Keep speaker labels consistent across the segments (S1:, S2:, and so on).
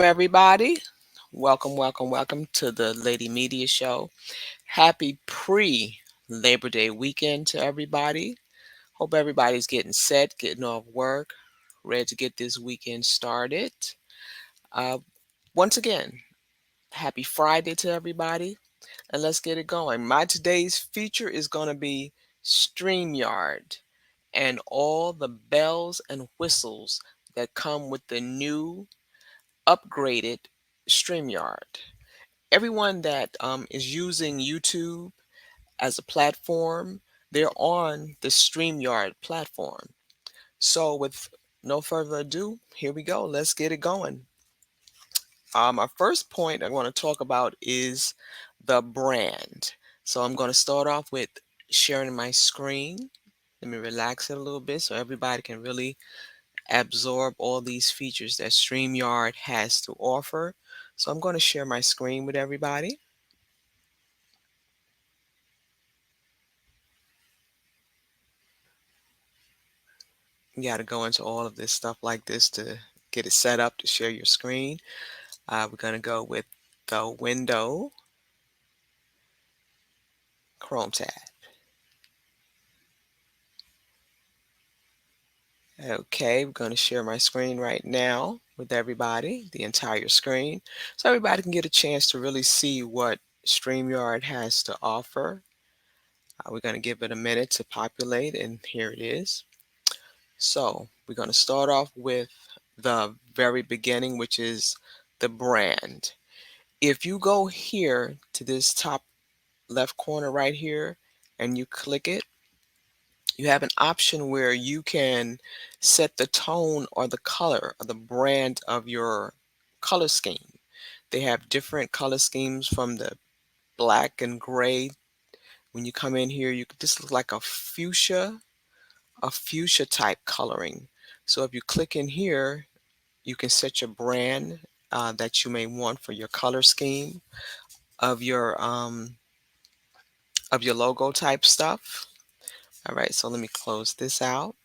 S1: everybody. Welcome, welcome, welcome to the Lady Media Show. Happy pre Labor Day weekend to everybody. Hope everybody's getting set, getting off work, ready to get this weekend started. Uh, Once again, happy Friday to everybody, and let's get it going. My today's feature is going to be StreamYard and all the bells and whistles that come with the new upgraded StreamYard. Everyone that is using YouTube as a platform, they're on the StreamYard platform. So, with no further ado, here we go. Let's get it going. Our first point I want to talk about is the brand. So, I'm going to start off with sharing my screen. Let me relax it a little bit so everybody can really absorb all these features that StreamYard has to offer. So, I'm going to share my screen with everybody. You got to go into all of this stuff like this to get it set up to share your screen. We're going to go with the window Chrome tab. Okay, we're going to share my screen right now with everybody, the entire screen, so everybody can get a chance to really see what StreamYard has to offer. We're going to give it a minute to populate, and here it is. So we're going to start off with the very beginning, which is the brand. If you go here to this top left corner right here and you click it, you have an option where you can set the tone or the color or the brand of your color scheme. They have different color schemes from the black and gray. When you come in here, this looks like a fuchsia type coloring. So if you click in here, you can set your brand that you may want for your color scheme of your logo type stuff. All right, so let me close this out.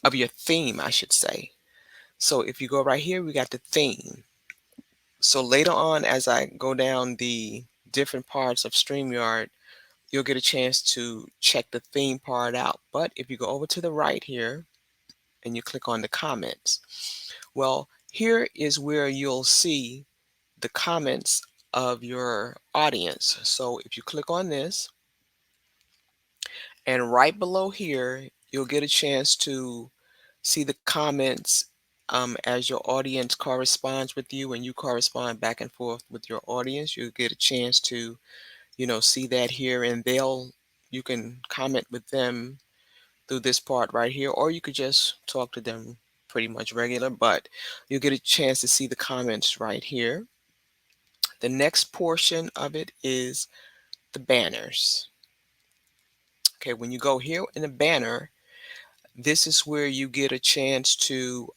S1: Of your theme, I should say. So if you go right here, we got the theme. So later on, as I go down the different parts of StreamYard, you'll get a chance to check the theme part out. But if you go over to the right here and you click on the comments, well, here is where you'll see the comments of your audience. So if you click on this, and right below here, you'll get a chance to see the comments as your audience corresponds with you and you correspond back and forth with your audience. You'll get a chance to, see that here, and you can comment with them through this part right here, or you could just talk to them pretty much regular, but you'll get a chance to see the comments right here. The next portion of it is the banners. Okay, when you go here in the banner, this is where you get a chance to,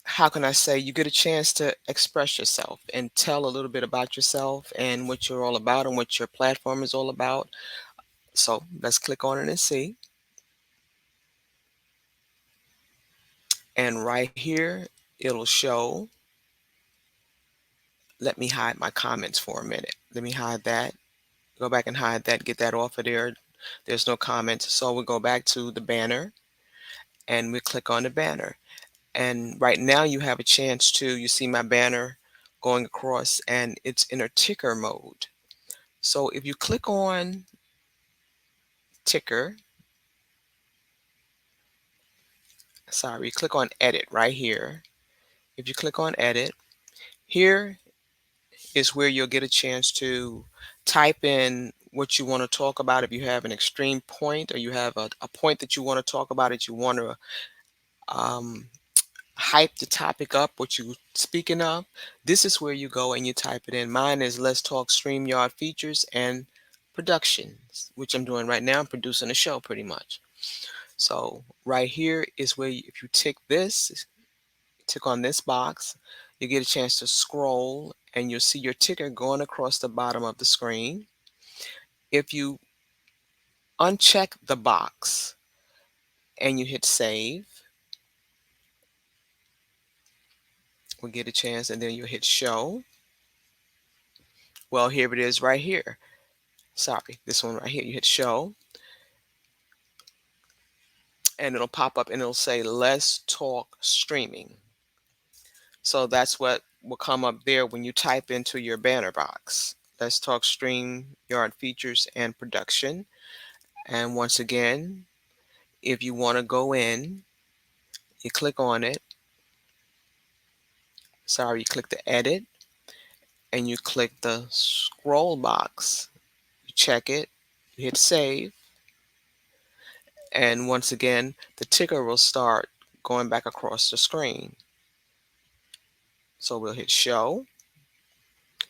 S1: how can I say, you get a chance to express yourself and tell a little bit about yourself and what you're all about and what your platform is all about. So let's click on it and see. And right here, it'll show. Let me hide my comments for a minute. Let me hide that. Go back and hide that, get that off of there. There's no comments. So we'll go back to the banner and we click on the banner. And right now you have a chance to, you see my banner going across and it's in a ticker mode. So if you click on ticker, sorry, click on edit right here. If you click on edit, here is where you'll get a chance to type in what you want to talk about. If you have an extreme point or you have a point that you want to talk about, that you want to um, hype the topic up, what you speaking of, this is where you go and you type it in. Mine is Let's Talk StreamYard Features and Productions, which I'm doing right now. I'm producing a show pretty much. So right here is where if you tick this, tick on this box, you get a chance to scroll and you'll see your ticker going across the bottom of the screen. If you uncheck the box and you hit save, will get a chance, and then you'll hit show. Well, here it is right here. Sorry, this one right here. You hit show, and it'll pop up and it'll say Let's Talk Streaming. So that's what will come up there when you type into your banner box. Let's Talk Stream Yard Features and Production. And once again, if you want to go in, you click on it. Sorry, you click the edit and you click the scroll box. You check it, you hit save, and once again, the ticker will start going back across the screen. So we'll hit show,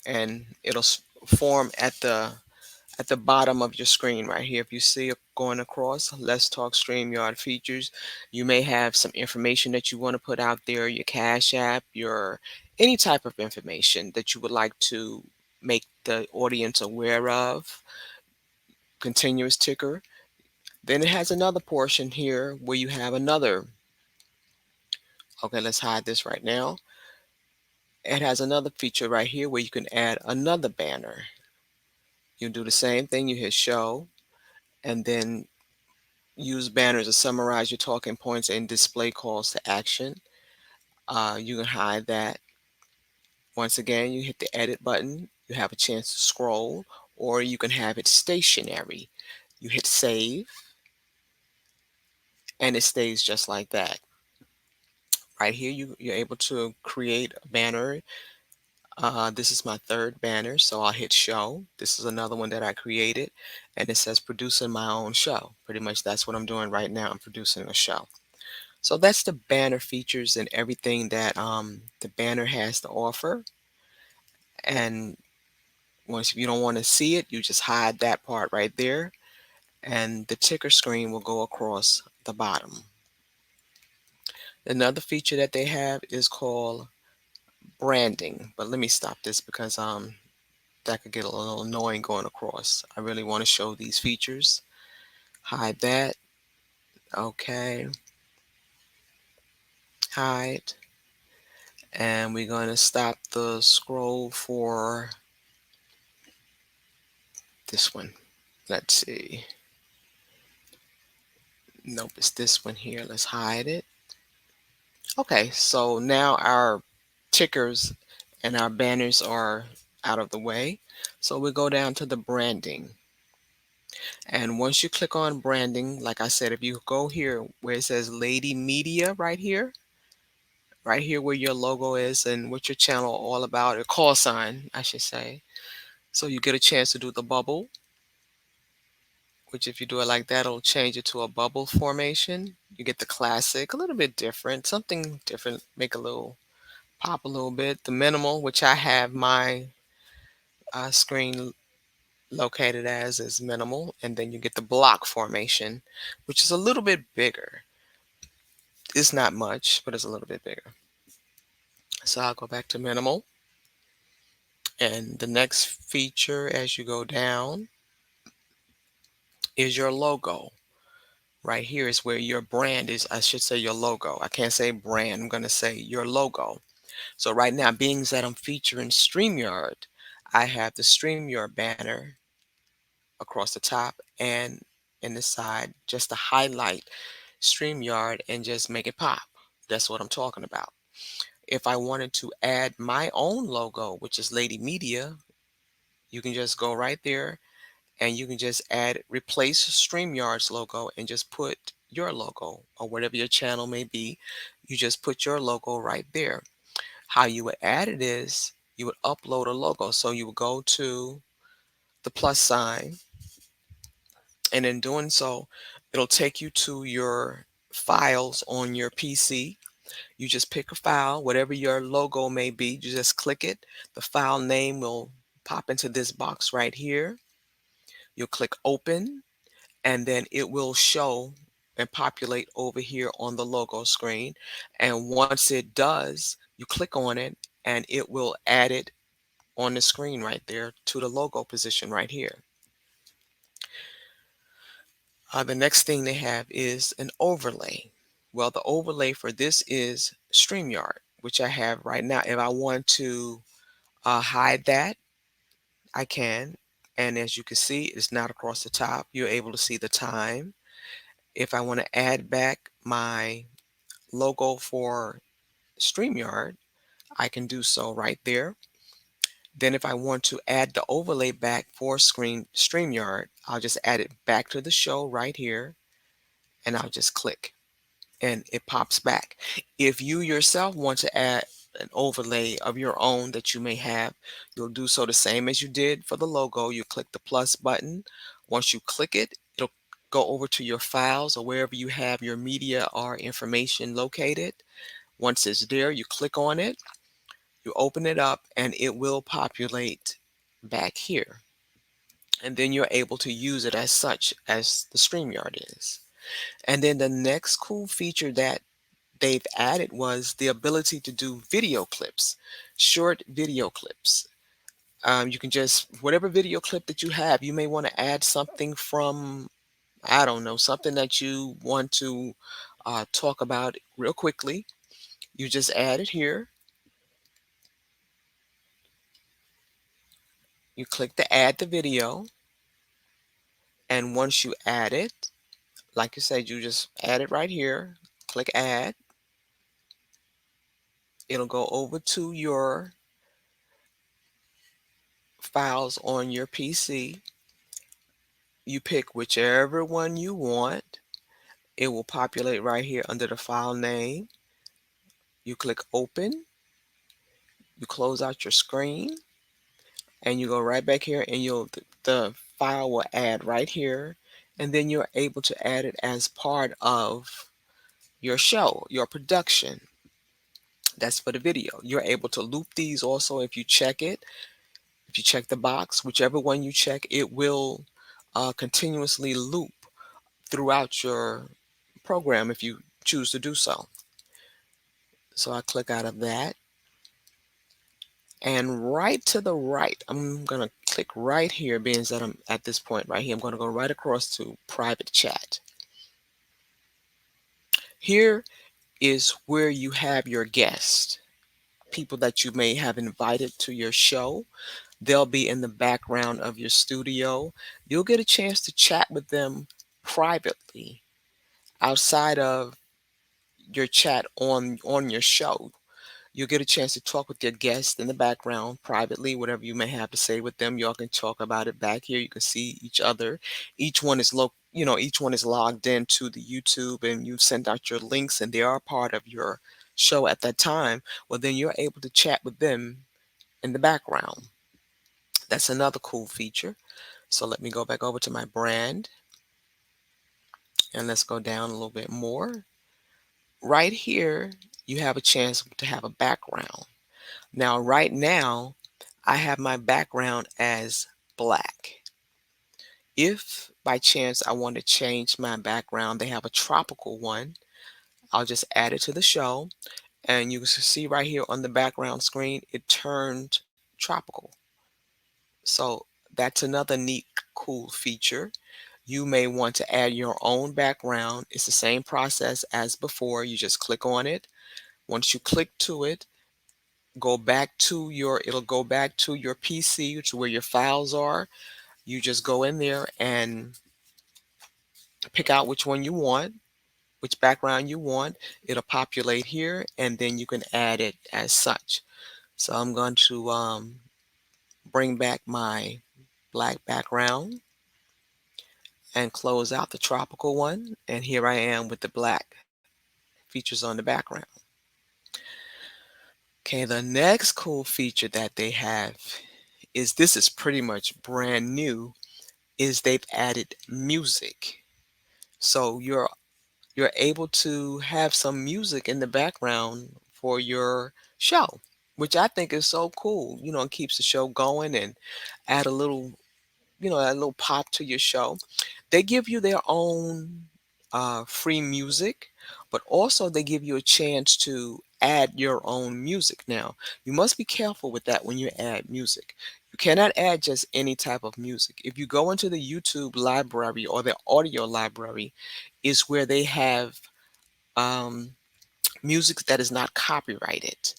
S1: and it'll form at the bottom of your screen right here. If you see it going across, Let's Talk StreamYard Features, you may have some information that you want to put out there, your Cash App, your any type of information that you would like to make the audience aware of. Continuous ticker. Then it has another portion here where you have another. Okay, let's hide this right now. It has another feature right here where you can add another banner. You do the same thing, you hit show, and then use banners to summarize your talking points and display calls to action. You can hide that. Once again, you hit the edit button. You have a chance to scroll, or you can have it stationary. You hit save, and it stays just like that. Right here, you're able to create a banner. This is my third banner, so I'll hit show. This is another one that I created, and it says producing my own show. Pretty much that's what I'm doing right now. I'm producing a show. So that's the banner features and everything that the banner has to offer. And once you don't want to see it, you just hide that part right there, and the ticker screen will go across the bottom. Another feature that they have is called branding. But let me stop this because that could get a little annoying going across. I really want to show these features. Hide that. Okay. Hide. And we're going to stop the scroll for this one. Let's see. Nope, it's this one here. Let's hide it. Okay, so now our tickers and our banners are out of the way. So we go down to the branding. And once you click on branding, like I said, if you go here where it says Lady Media right here where your logo is and what your channel all about, a call sign, I should say. So you get a chance to do the bubble, which if you do it like that, it'll change it to a bubble formation. You get the classic, a little bit different, something different, make a little pop a little bit. The minimal, which I have my screen located as is minimal, and then you get the block formation, which is a little bit bigger. It's not much, but it's a little bit bigger. So I'll go back to minimal. And the next feature as you go down is your logo. Right here is where your brand is. I should say your logo. I can't say brand. I'm going to say your logo. So right now, being that I'm featuring StreamYard, I have the StreamYard banner across the top and in the side just to highlight StreamYard and just make it pop. That's what I'm talking about. If I wanted to add my own logo, which is Lady Media, you can just go right there and you can just replace StreamYard's logo and just put your logo or whatever your channel may be. You just put your logo right there. How you would add it is you would upload a logo. So you would go to the plus sign, and in doing so, it'll take you to your files on your PC. You just pick a file, whatever your logo may be, you just click it. The file name will pop into this box right here. You'll click open, and then it will show and populate over here on the logo screen. And once it does, you click on it and it will add it on the screen right there to the logo position right here. The next thing they have is an overlay. Well, the overlay for this is StreamYard. which I have right now. If I want to hide that, I can. And as you can see, it's not across the top. You're able to see the time. If I want to add back my logo for StreamYard, I can do so right there. Then if I want to add the overlay back for StreamYard, I'll just add it back to the show right here, and I'll just click and it pops back. If you yourself want to add an overlay of your own that you may have, you'll do so the same as you did for the logo. You click the plus button. Once you click it, it'll go over to your files or wherever you have your media or information located. Once it's there, you click on it, you open it up, and it will populate back here. And then you're able to use it as such as the StreamYard is. And then the next cool feature that they've added was the ability to do video clips, short video clips. You can just, whatever video clip that you have, you may want to add something from, I don't know, something that you want to talk about real quickly. You just add it here. You click the add the video. And once you add it, like I said, you just add it right here. Click add. It'll go over to your files on your PC. You pick whichever one you want. It will populate right here under the file name. You click open. You close out your screen and you go right back here and the file will add right here. And then you're able to add it as part of your show, your production. That's for the video. You're able to loop these also if you check it. If you check the box, whichever one you check, it will continuously loop throughout your program if you choose to do so. So I click out of that. And right to the right, I'm going to click right here, being that I'm at this point right here. I'm going to go right across to private chat. Here is where you have your guests, people that you may have invited to your show. They'll be in the background of your studio. You'll get a chance to chat with them privately outside of your chat on your show. You'll get a chance to talk with your guests in the background privately, whatever you may have to say with them. Y'all can talk about it back here. You can see each other. Each one is each one is logged into the YouTube and you've sent out your links and they are part of your show at that time. Well, then you're able to chat with them in the background. That's another cool feature. So let me go back over to my brand and let's go down a little bit more. Right here, you have a chance to have a background. Now, right now, I have my background as black. If by chance I want to change my background, they have a tropical one. I'll just add it to the show. And you can see right here on the background screen, it turned tropical. So that's another neat, cool feature. You may want to add your own background. It's the same process as before. You just click on it. Once you click to it, it'll go back to your PC, which is where your files are. You just go in there and pick out which one you want, which background you want. It'll populate here, and then you can add it as such. So I'm going to bring back my black background and close out the tropical one. And here I am with the black features on the background. Okay, the next cool feature that they have is this is pretty much brand new, is they've added music. So you're able to have some music in the background for your show, which I think is so cool. It keeps the show going and add a little, a little pop to your show. They give you their own free music, but also they give you a chance to add your own music. Now, you must be careful with that when you add music. You cannot add just any type of music. If you go into the YouTube library or the audio library, is where they have um, music that is not copyrighted.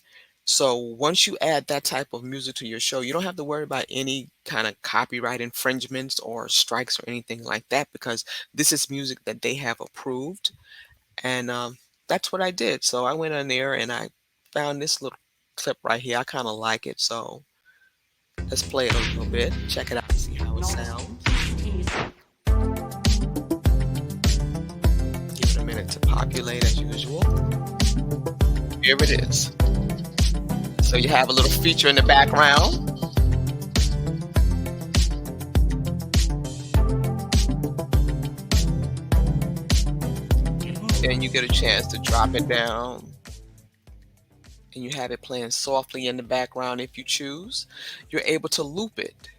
S1: So once you add that type of music to your show, you don't have to worry about any kind of copyright infringements or strikes or anything like that because this is music that they have approved. And that's what I did. So I went on there and I found this little clip right here. I kind of like it. So let's play it a little bit. Check it out, see how it sounds. Give it a minute to populate as usual. Here it is. So you have a little feature in the background. Then you get a chance to drop it down and you have it playing softly in the background if you choose. You're able to loop it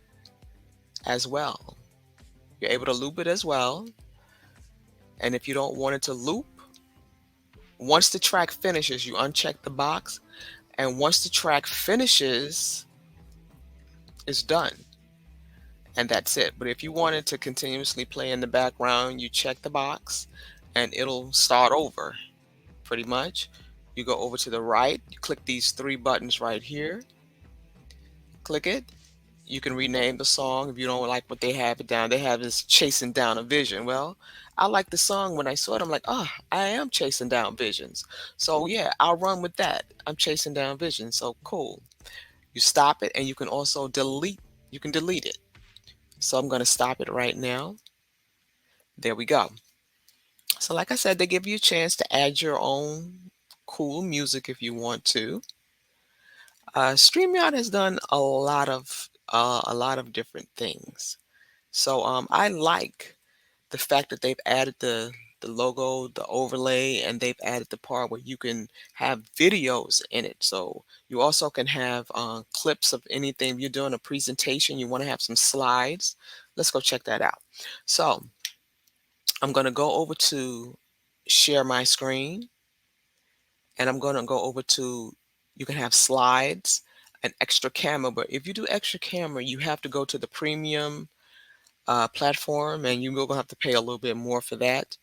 S1: as well. You're able to loop it as well. And if you don't want it to loop, once the track finishes, you uncheck the box. And once the track finishes, it's done. And that's it. But if you want it to continuously play in the background, you check the box and it'll start over pretty much. You go over to the right, you click these three buttons right here, click it. You can rename the song if you don't like what they have it down. They have this chasing down a vision. Well, I like the song. When I saw it, I'm like, oh, I am chasing down visions. So yeah, I'll run with that. I'm chasing down visions. So cool. You stop it and you can also delete. You can delete it. So I'm going to stop it right now. There we go. So like I said, they give you a chance to add your own cool music if you want to. StreamYard has done a lot of different things. So I like the fact that they've added the logo, the overlay, and they've added the part where you can have videos in it. So you also can have clips of anything. If you're doing a presentation, you want to have some slides. Let's go check that out. So I'm going to go over to share my screen, and I'm going to go over to, you can have slides, an extra camera. But if you do extra camera, you have to go to the premium platform, and you will have to pay a little bit more for that.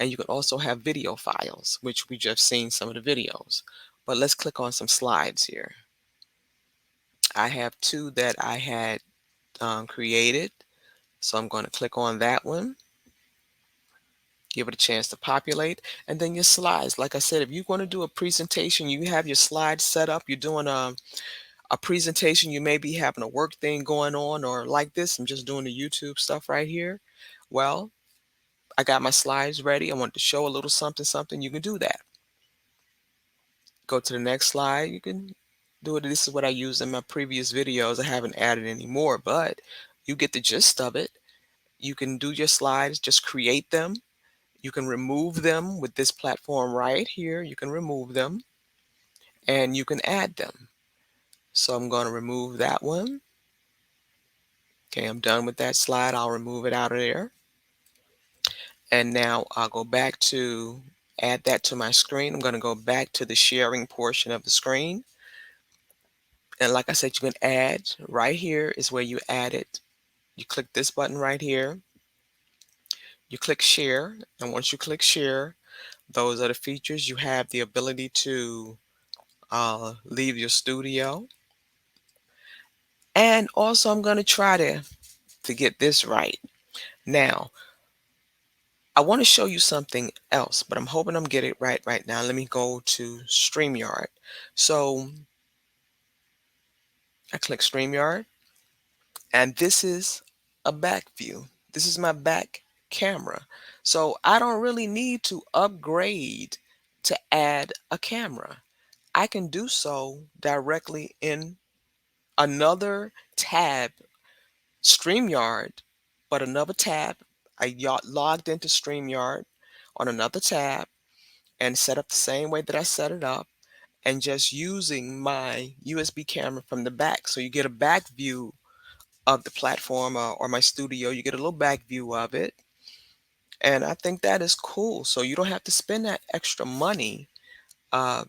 S1: And you can also have video files, which we just seen some of the videos. But let's click on some slides here. I have two that I had created. So I'm going to click on that one, give it a chance to populate, and then your slides. Like I said, if you want to do a presentation, you have your slides set up, you're doing a presentation, you may be having a work thing going on, or like this, I'm just doing the YouTube stuff right here. Well, I got my slides ready. I want to show a little something, something. You can do that. Go to the next slide. You can do it. This is what I used in my previous videos. I haven't added any more, but you get the gist of it. You can do your slides, just create them. You can remove them with this platform right here. You can remove them and you can add them. So I'm going to remove that one. Okay, I'm done with that slide. I'll remove it out of there. And now I'll go back to add that to my screen. I'm going to go back to the sharing portion of the screen. And like I said, you can add right here is where you add it. You click this button right here. You click share. And once you click share, those are the features. You have the ability to leave your studio. And also I'm going to try to get this right. Now, I want to show you something else, but I'm hoping I'm getting it right now. Let me go to StreamYard. So I click StreamYard, and this is a back view. This is my back camera. So I don't really need to upgrade to add a camera. I can do so directly in another tab, StreamYard, but another tab. I logged into StreamYard on another tab and set up the same way that I set it up, and just using my USB camera from the back. So you get a back view of the platform or my studio. You get a little back view of it. And I think that is cool. So you don't have to spend that extra money uh,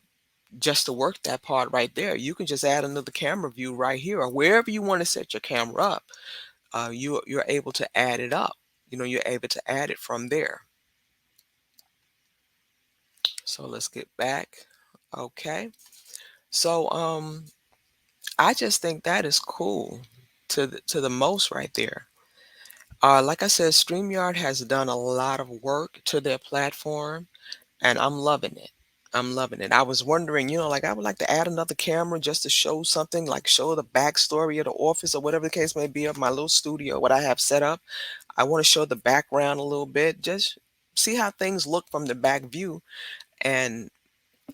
S1: just to work that part right there. You can just add another camera view right here or wherever you want to set your camera up. You're able to add it up. You're able to add it from there. So let's get back. Okay. So I just think that is cool to the most right there. Like I said, StreamYard has done a lot of work to their platform, and I'm loving it. I'm loving it. I was wondering, like I would like to add another camera just to show something, like show the backstory of the office or whatever the case may be of my little studio, what I have set up. I want to show the background a little bit, just see how things look from the back view. And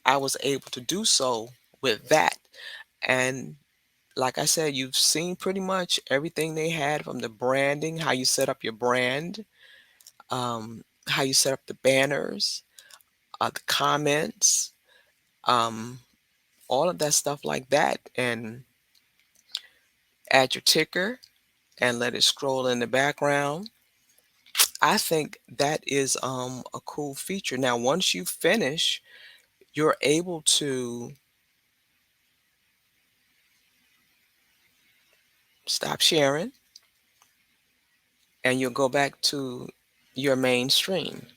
S1: I was able to do so with that. And like I said, you've seen pretty much everything they had from the branding, how you set up your brand, how you set up the banners, the comments, um, all of that stuff like that. And add your ticker and let it scroll in the background. I think that is a cool feature. Now, once you finish, you're able to stop sharing and you'll go back to your main stream.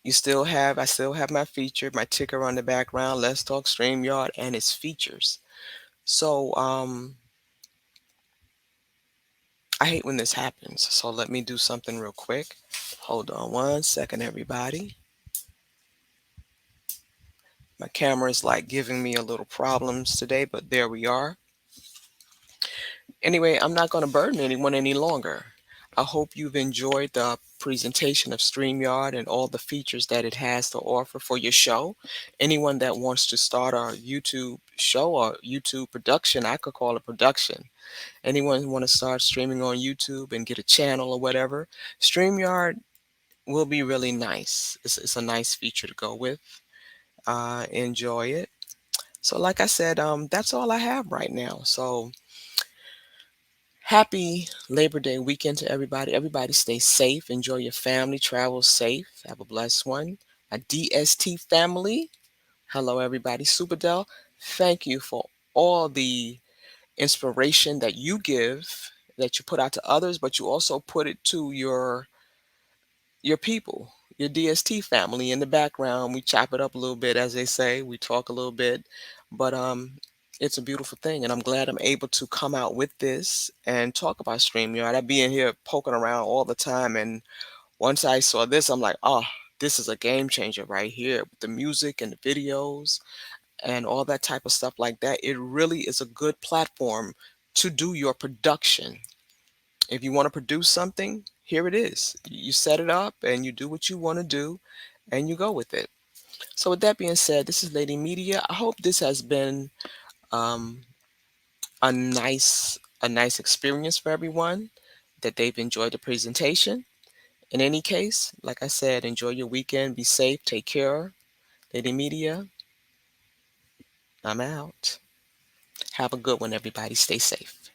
S1: I still have my feature, my ticker on the background, Let's Talk StreamYard and its features. So I hate when this happens. So let me do something real quick. Hold on one second, everybody. My camera is like giving me a little problems today, but there we are. Anyway, I'm not going to burden anyone any longer. I hope you've enjoyed the presentation of StreamYard and all the features that it has to offer for your show. Anyone that wants to start a YouTube show or YouTube production, I could call it production. Anyone who want to start streaming on YouTube and get a channel or whatever, StreamYard will be really nice. It's a nice feature to go with. Enjoy it. So like I said, that's all I have right now. So happy Labor Day weekend to everybody. Everybody stay safe. Enjoy your family. Travel safe. Have a blessed one. A DST family. Hello, everybody. Superdell, thank you for all the inspiration that you give, that you put out to others, but you also put it to your people, your DST family in the background. We chop it up a little bit, as they say. We talk a little bit, but it's a beautiful thing, and I'm glad I'm able to come out with this and talk about StreamYard. I be in here poking around all the time, and once I saw this, I'm like, oh, this is a game changer right here with the music and the videos and all that type of stuff like that. It really is a good platform to do your production. If you want to produce something, here it is. You set it up and you do what you want to do and you go with it. So with that being said, this is Lady Media. I hope this has been um, a nice experience for everyone, that they've enjoyed the presentation. In any case, like I said, enjoy your weekend, be safe, take care. Lady Media, I'm out. Have a good one, everybody. Stay safe.